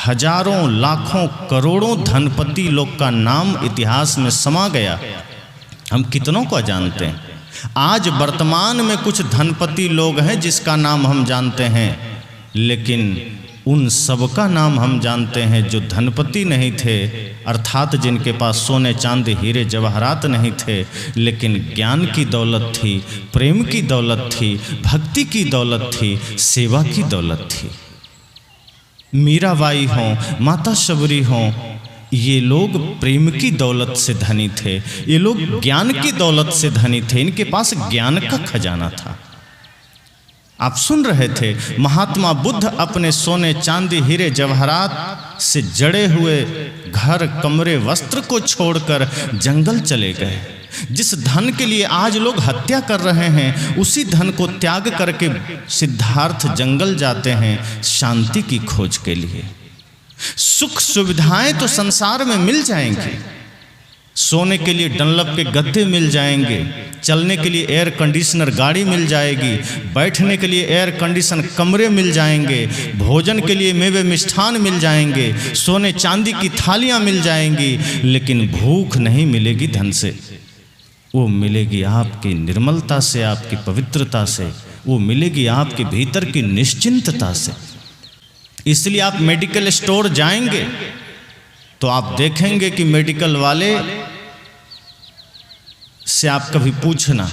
हजारों लाखों करोड़ों धनपति लोग का नाम इतिहास में समा गया, हम कितनों को जानते हैं? आज वर्तमान में कुछ धनपति लोग हैं जिसका नाम हम जानते हैं, लेकिन उन सबका नाम हम जानते हैं जो धनपति नहीं थे, अर्थात जिनके पास सोने चांदी हीरे जवाहरात नहीं थे, लेकिन ज्ञान की दौलत थी, प्रेम की दौलत थी, भक्ति की दौलत थी, सेवा की दौलत थी। मीराबाई हों, माता शबरी हों, ये लोग प्रेम की दौलत से धनी थे, ये लोग ज्ञान की दौलत से धनी थे, इनके पास ज्ञान का खजाना था। आप सुन रहे थे, महात्मा बुद्ध अपने सोने चांदी हीरे जवाहरात से जड़े हुए घर कमरे वस्त्र को छोड़कर जंगल चले गए। जिस धन के लिए आज लोग हत्या कर रहे हैं, उसी धन को त्याग करके सिद्धार्थ जंगल जाते हैं शांति की खोज के लिए। सुख सुविधाएं तो संसार में मिल जाएंगी, सोने के लिए डनलप के गद्दे मिल जाएंगे, चलने के लिए एयर कंडीशनर गाड़ी मिल जाएगी, बैठने के लिए एयर कंडीशन कमरे मिल जाएंगे, भोजन के लिए मेवे मिष्ठान मिल जाएंगे, सोने चांदी की थालियां मिल जाएंगी, लेकिन भूख नहीं मिलेगी धन से। वो मिलेगी आपकी निर्मलता से, आपकी पवित्रता से, वो मिलेगी आपके भीतर की निश्चिंतता से। इसलिए आप मेडिकल स्टोर जाएंगे तो आप देखेंगे कि मेडिकल वाले से आप कभी पूछना,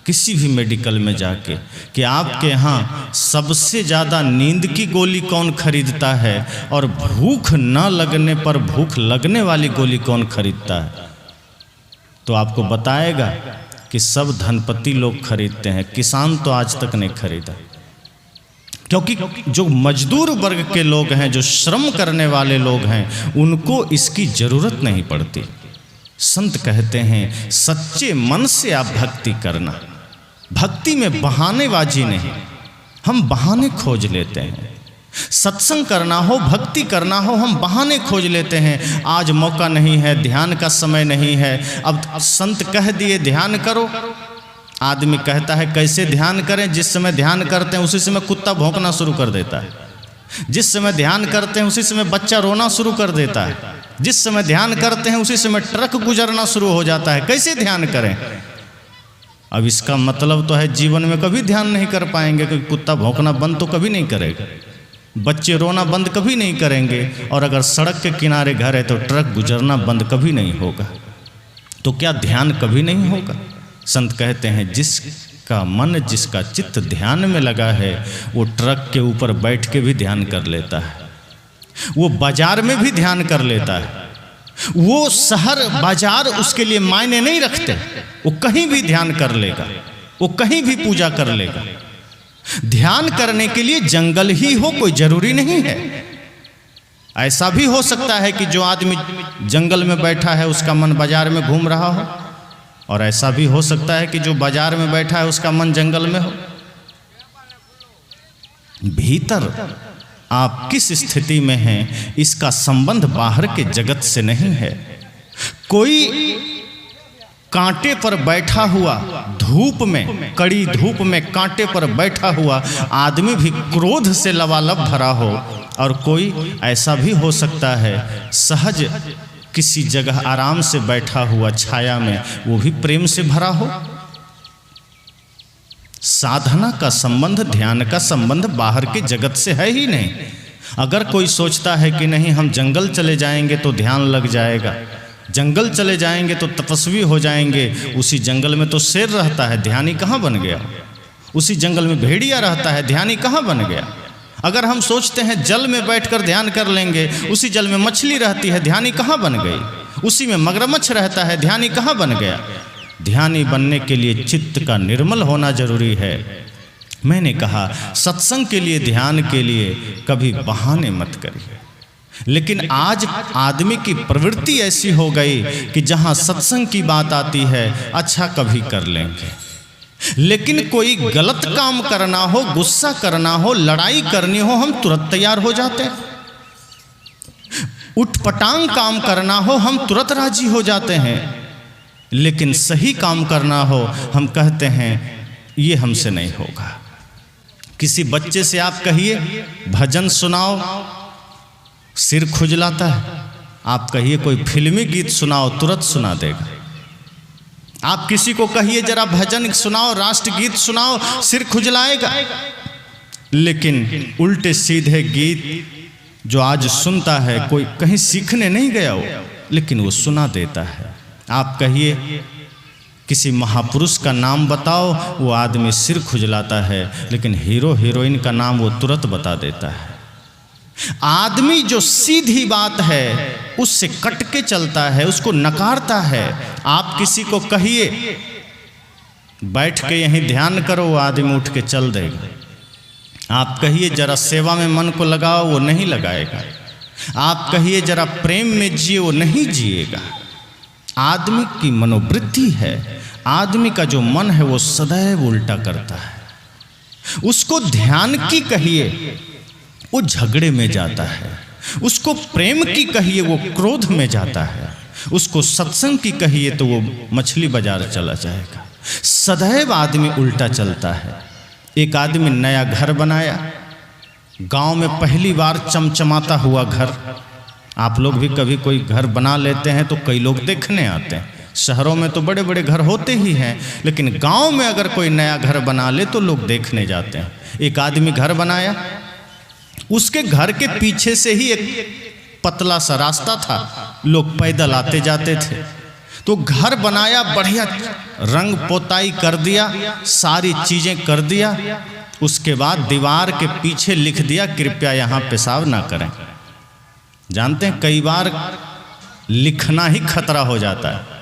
किसी भी मेडिकल में जाके, कि आपके यहाँ सबसे ज़्यादा नींद की गोली कौन खरीदता है और भूख न लगने पर भूख लगने वाली गोली कौन खरीदता है, तो आपको बताएगा कि सब धनपति लोग खरीदते हैं, किसान तो आज तक नहीं खरीदा। क्योंकि जो मजदूर वर्ग के लोग हैं, जो श्रम करने वाले लोग हैं, उनको इसकी जरूरत नहीं पड़ती। संत कहते हैं सच्चे मन से आप भक्ति करना, भक्ति में बहानेबाजी नहीं, हम बहाने खोज लेते हैं। सत्संग करना हो, भक्ति करना हो, हम बहाने खोज लेते हैं। आज मौका नहीं है, ध्यान का समय नहीं है, अब संत कह दिए ध्यान करो। आदमी कहता है कैसे ध्यान करें? जिस समय ध्यान करते हैं उसी समय कुत्ता भौंकना शुरू कर देता है, जिस समय ध्यान करते हैं उसी समय बच्चा रोना शुरू कर देता है, जिस समय ध्यान करते हैं उसी समय ट्रक गुजरना शुरू हो जाता है। कैसे ध्यान करें? अब इसका मतलब तो है जीवन में कभी ध्यान नहीं कर पाएंगे, क्योंकि कुत्ता भौंकना बंद तो कभी नहीं करेगा, बच्चे रोना बंद कभी नहीं करेंगे, और अगर सड़क के किनारे घर है तो ट्रक गुजरना बंद कभी नहीं होगा। तो क्या ध्यान कभी नहीं होगा? संत कहते हैं जिसका मन, जिसका चित्त ध्यान में लगा है, वो ट्रक के ऊपर बैठ के भी ध्यान कर लेता है, वो बाजार में भी ध्यान कर लेता है, वो शहर बाजार उसके लिए मायने नहीं रखते, वो कहीं भी ध्यान कर लेगा, वो कहीं भी पूजा कर लेगा। ध्यान करने के लिए जंगल ही हो, कोई जरूरी नहीं है। ऐसा भी हो सकता है कि जो आदमी जंगल में बैठा है उसका मन बाजार में घूम रहा हो, और ऐसा भी हो सकता है कि जो बाजार में बैठा है उसका मन जंगल में हो। भीतर आप किस स्थिति में हैं, इसका संबंध बाहर के जगत से नहीं है। कोई कांटे पर बैठा हुआ, धूप में, कड़ी धूप में कांटे पर बैठा हुआ आदमी भी क्रोध से लबालब भरा हो, और कोई ऐसा भी हो सकता है सहज किसी जगह आराम से बैठा हुआ छाया में, वो भी प्रेम से भरा हो। साधना का संबंध, ध्यान का संबंध बाहर के जगत से है ही नहीं। अगर कोई सोचता है कि नहीं हम जंगल चले जाएंगे तो ध्यान लग जाएगा, जंगल चले जाएंगे तो तपस्वी हो जाएंगे, उसी जंगल में तो शेर रहता है, ध्यानी कहाँ बन गया? उसी जंगल में भेड़िया रहता है, ध्यानी कहाँ बन गया? अगर हम सोचते हैं जल में बैठकर ध्यान कर लेंगे, उसी जल में मछली रहती है, ध्यानी कहाँ बन गई? उसी में मगरमच्छ रहता है, ध्यानी कहाँ बन गया? ध्यानी बनने के लिए चित्त का निर्मल होना जरूरी है। मैंने कहा सत्संग के लिए, ध्यान के लिए कभी बहाने मत करिए। लेकिन आज आदमी की प्रवृत्ति ऐसी हो गई कि जहाँ सत्संग की बात आती है, अच्छा कभी कर लेंगे, लेकिन कोई गलत काम करना हो, गुस्सा करना हो, लड़ाई करनी हो, हम तुरंत तैयार हो जाते हैं। उठपटांग काम करना हो, हम तुरंत राजी हो जाते हैं, लेकिन सही काम करना हो, हम कहते हैं ये हमसे नहीं होगा। किसी बच्चे से आप कहिए भजन सुनाओ, सिर खुजलाता है। आप कहिए कोई फिल्मी गीत सुनाओ, तुरंत सुना देगा। आप किसी को कहिए जरा भजन सुनाओ, राष्ट्रगीत सुनाओ, सिर खुजलाएगा। लेकिन उल्टे सीधे गीत जो आज सुनता है, कोई कहीं सीखने नहीं गया हो, लेकिन वो सुना देता है। आप कहिए किसी महापुरुष का नाम बताओ, वो आदमी सिर खुजलाता है, लेकिन हीरो हीरोइन का नाम वो तुरंत बता देता है। आदमी जो सीधी बात है उससे कट के चलता है, उसको नकारता है। आप किसी को कहिए बैठ के यहीं ध्यान करो, वो आदमी उठ के चल देगा। आप कहिए जरा सेवा में मन को लगाओ, वो नहीं लगाएगा। आप कहिए जरा प्रेम में जिए, वो नहीं जिएगा। आदमी की मनोवृत्ति है, आदमी का जो मन है वो सदैव उल्टा करता है। उसको ध्यान की कहिए, वो झगड़े में जाता है। उसको प्रेम की कहिए, वो क्रोध में जाता है। उसको सत्संग की कहिए तो वो मछली बाजार चला जाएगा। सदैव आदमी उल्टा चलता है। एक आदमी नया घर बनाया, गांव में पहली बार चमचमाता हुआ घर। आप लोग भी कभी कोई घर बना लेते हैं तो कई लोग देखने आते हैं। शहरों में तो बड़े बड़े घर होते ही हैं, लेकिन गांव में अगर कोई नया घर बना ले तो लोग देखने जाते हैं। एक आदमी घर बनाया, उसके घर के पीछे से ही एक पतला सा रास्ता था, लोग पैदल आते जाते थे। तो घर बनाया, बढ़िया रंग पोताई कर दिया, सारी चीजें कर दिया। उसके बाद दीवार के पीछे लिख दिया, कृपया यहाँ पेशाब ना करें। जानते हैं कई बार लिखना ही खतरा हो जाता है।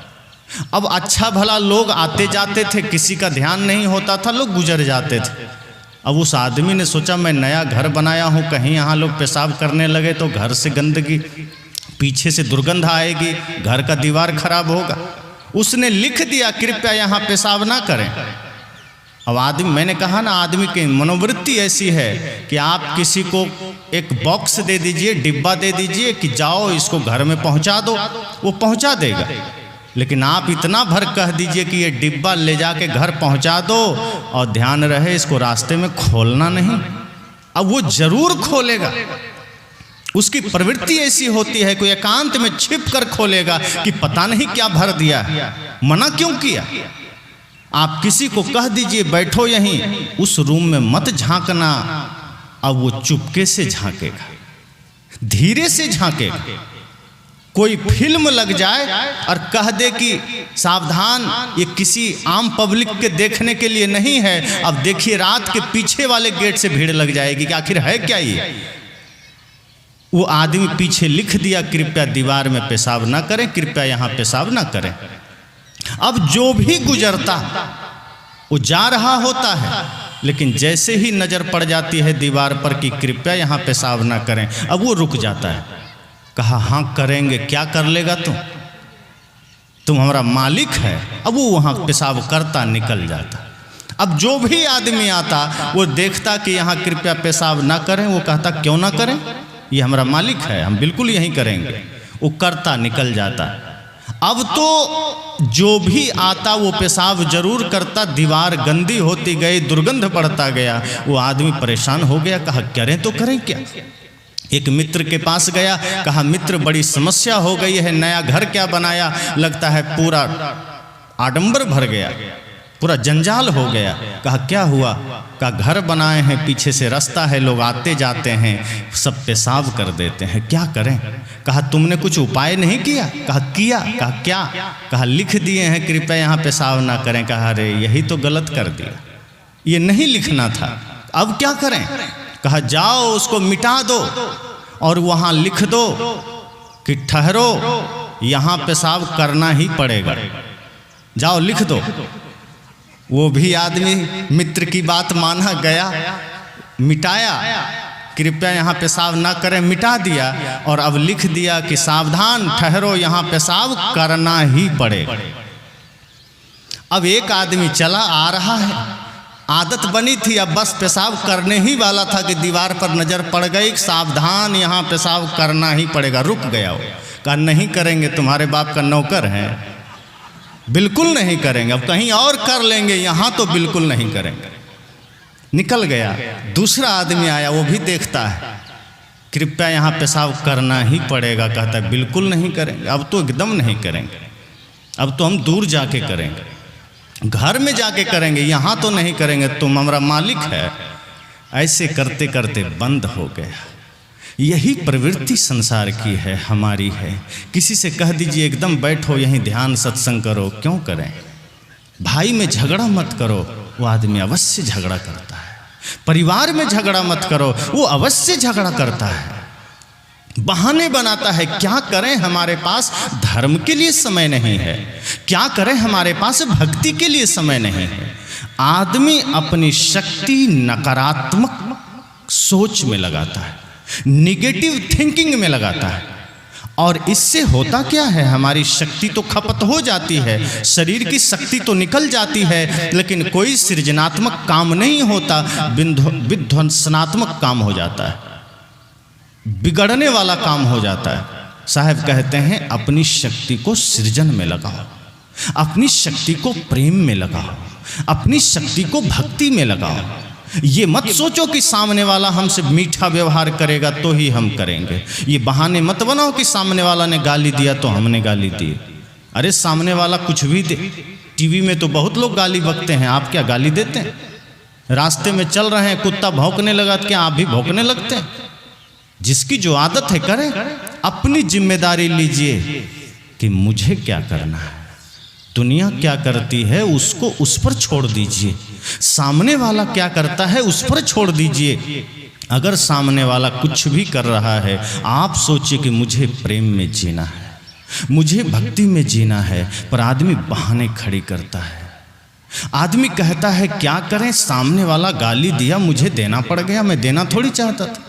अब अच्छा भला लोग आते जाते थे, किसी का ध्यान नहीं होता था, लोग गुजर जाते थे। अब उस आदमी ने सोचा मैं नया घर बनाया हूँ, कहीं यहाँ लोग पेशाब करने लगे तो घर से गंदगी, पीछे से दुर्गंध आएगी, घर का दीवार खराब होगा। उसने लिख दिया कृपया यहाँ पेशाब ना करें। अब आदमी, मैंने कहा ना, आदमी की मनोवृत्ति ऐसी है कि आप किसी को एक बॉक्स दे दीजिए, डिब्बा दे दीजिए कि जाओ इसको घर में पहुंचा दो, वो पहुंचा देगा। लेकिन आप इतना भर कह दीजिए कि ये डिब्बा ले जाके घर पहुंचा दो और ध्यान रहे इसको रास्ते में खोलना नहीं, अब वो जरूर खोलेगा। उसकी प्रवृत्ति ऐसी होती है, कोई एकांत में छिप कर खोलेगा कि पता नहीं क्या भर दिया, मना क्यों किया। आप किसी को कह दीजिए बैठो यहीं, उस रूम में मत झांकना, अब वो चुपके से झांकेगा, धीरे से झांकेगा। कोई फिल्म लग जाए और कह दे कि सावधान, ये किसी आम पब्लिक के देखने के लिए नहीं है, अब देखिए रात के पीछे वाले गेट से भीड़ लग जाएगी कि आखिर है क्या ये। वो आदमी पीछे लिख दिया कृपया दीवार में पेशाब ना करें, कृपया यहाँ पेशाब ना करें। अब जो भी गुजरता वो जा रहा होता है, लेकिन जैसे ही नजर पड़ जाती है दीवार पर कि कृपया यहाँ पेशाब ना करें, अब वो रुक जाता है। कहा हाँ करेंगे, क्या कर लेगा तुम हमारा मालिक है। अब वो वहाँ पेशाब करता निकल जाता। अब जो भी आदमी आता वो देखता कि यहाँ कृपया पेशाब ना करें, वो कहता क्यों ना करें, ये हमारा मालिक है, हम बिल्कुल यहीं करेंगे। वो करता निकल जाता। अब तो जो भी आता वो पेशाब जरूर करता, दीवार गंदी होती गई, दुर्गंध बढ़ता गया। वो आदमी परेशान हो गया, कहा करें तो करें क्या। एक मित्र के पास गया, कहा मित्र बड़ी समस्या हो गई है, नया घर क्या बनाया, लगता है पूरा आडंबर भर गया, पूरा जंजाल हो गया। कहा क्या हुआ। कहा घर बनाए हैं, पीछे से रास्ता है, लोग आते जाते हैं, सब पेशाब कर देते हैं, क्या करें। कहा तुमने कुछ उपाय नहीं किया। कहा किया। कहा क्या। कहा लिख दिए हैं कृपया यहाँ पेशाब ना करें। कहा अरे यही तो गलत कर दिया, ये नहीं लिखना था, अब क्या करें। कहा जाओ उसको मिटा दो और वहाँ लिख दो कि ठहरो यहाँ पेशाब करना ही पड़ेगा, जाओ लिख दो। वो भी आदमी मित्र की बात माना गया, मिटाया, कृपया यहाँ पेशाब ना करें, मिटा दिया और अब लिख दिया कि सावधान ठहरो यहाँ पेशाब करना ही पड़ेगा। अब एक आदमी चला आ रहा है, आदत बनी थी, अब बस पेशाब करने ही वाला था कि दीवार पर नजर पड़ गई, सावधान यहाँ पेशाब करना ही पड़ेगा। रुक गया वो, कहा नहीं करेंगे, तुम्हारे बाप का नौकर है, बिल्कुल नहीं करेंगे, अब कहीं और कर लेंगे, यहाँ तो बिल्कुल नहीं करेंगे। निकल गया। दूसरा आदमी आया, वो भी देखता है, कृपया यहाँ पेशाब करना ही पड़ेगा, कहता है बिल्कुल नहीं करेंगे, अब तो एकदम नहीं करेंगे, अब तो हम दूर जाके करेंगे, घर में जाके करेंगे, यहाँ तो नहीं करेंगे, तुम हमारा मालिक है। ऐसे करते करते बंद हो गया। यही प्रवृत्ति संसार की है, हमारी है। किसी से कह दीजिए एकदम बैठो यहीं ध्यान सत्संग करो, क्यों करें? भाई में झगड़ा मत करो, वो आदमी अवश्य झगड़ा करता है। परिवार में झगड़ा मत करो, वो अवश्य झगड़ा करता है, बहाने बनाता है। क्या करें, हमारे पास धर्म के लिए समय नहीं है, क्या करें, हमारे पास भक्ति के लिए समय नहीं है। आदमी अपनी शक्ति नकारात्मक सोच में लगाता है, निगेटिव थिंकिंग में लगाता है, और इससे होता क्या है, हमारी शक्ति तो खपत हो जाती है, शरीर की शक्ति तो निकल जाती है, लेकिन कोई सृजनात्मक काम नहीं होता, विध्वंसनात्मक काम हो जाता है, बिगड़ने वाला काम हो जाता है। साहब कहते हैं अपनी शक्ति को सृजन में लगाओ, अपनी शक्ति को प्रेम में लगाओ, अपनी शक्ति को भक्ति में लगाओ। ये मत सोचो कि सामने वाला हमसे मीठा व्यवहार करेगा तो ही हम करेंगे। ये बहाने मत बनाओ कि सामने वाला ने गाली दिया तो हमने गाली दी। अरे सामने वाला कुछ भी दे, टीवी में तो बहुत लोग गाली बकते हैं, आप क्या गाली देते हैं? रास्ते में चल रहे हैं, कुत्ता भौंकने लगा तो क्या आप भी भौंकने लगते हैं? जिसकी जो आदत है करे, अपनी जिम्मेदारी लीजिए कि मुझे क्या करना है, दुनिया क्या करती है उसको उस पर छोड़ दीजिए, सामने वाला क्या करता है उस पर छोड़ दीजिए। अगर सामने वाला कुछ भी कर रहा है, आप सोचिए कि मुझे प्रेम में जीना है, मुझे भक्ति में जीना है। पर आदमी बहाने खड़ी करता है, आदमी कहता है क्या करें, सामने वाला गाली दिया, मुझे देना पड़ गया, मैं देना थोड़ी चाहता था।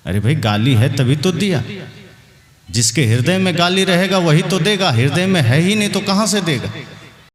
अरे भाई गाली है तभी तो दिया, जिसके हृदय में गाली रहेगा वही तो देगा, हृदय में है ही नहीं तो कहाँ से देगा।